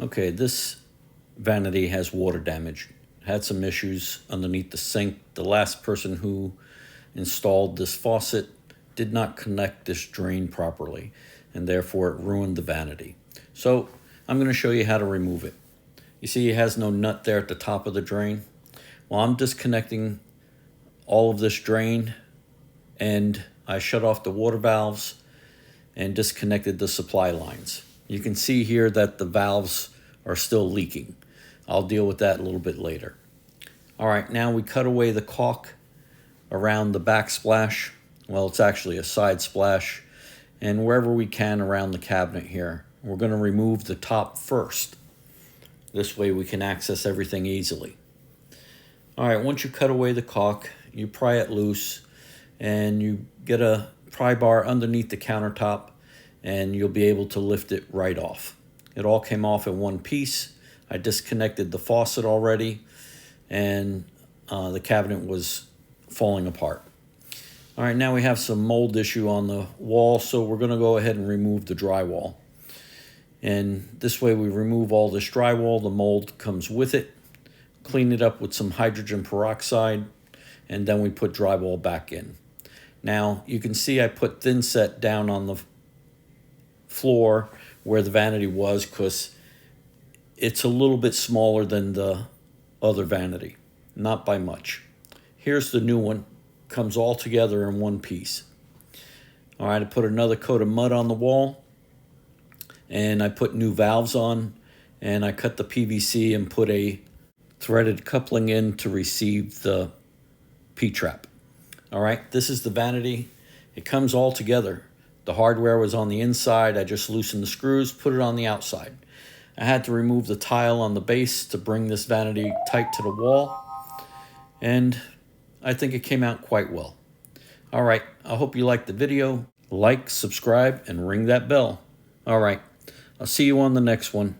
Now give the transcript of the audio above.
Okay, this vanity has water damage. Had some issues underneath the sink. The last person who installed this faucet did not connect this drain properly, and therefore it ruined the vanity. So I'm going to show you how to remove it. You see it has no nut there at the top of the drain. Well, I'm disconnecting all of this drain, and I shut off the water valves and disconnected the supply lines. You can see here that the valves are still leaking. I'll deal with that a little bit later. All right, now we cut away the caulk around the backsplash. Well, it's actually a side splash. And wherever we can around the cabinet here, we're going to remove the top first. This way we can access everything easily. All right, once you cut away the caulk, you pry it loose and you get a pry bar underneath the countertop and you'll be able to lift it right off. It all came off in one piece. I disconnected the faucet already and the cabinet was falling apart. All right, now we have some mold issue on the wall, so we're going to go ahead and remove the drywall. And this way we remove all this drywall, the mold comes with it, clean it up with some hydrogen peroxide, and then we put drywall back in. Now you can see I put thin set down on the floor where the vanity was because it's a little bit smaller than the other vanity, not by much. Here's the new one, comes all together in one piece. All right, I put another coat of mud on the wall and I put new valves on, and I cut the PVC and put a threaded coupling in to receive the P-trap. All right, this is the vanity. It comes all together. The hardware was on the inside. I just loosened the screws, put it on the outside. I had to remove the tile on the base to bring this vanity tight to the wall, and I think it came out quite well. All right, I hope you liked the video. Like, subscribe, and ring that bell. All right, I'll see you on the next one.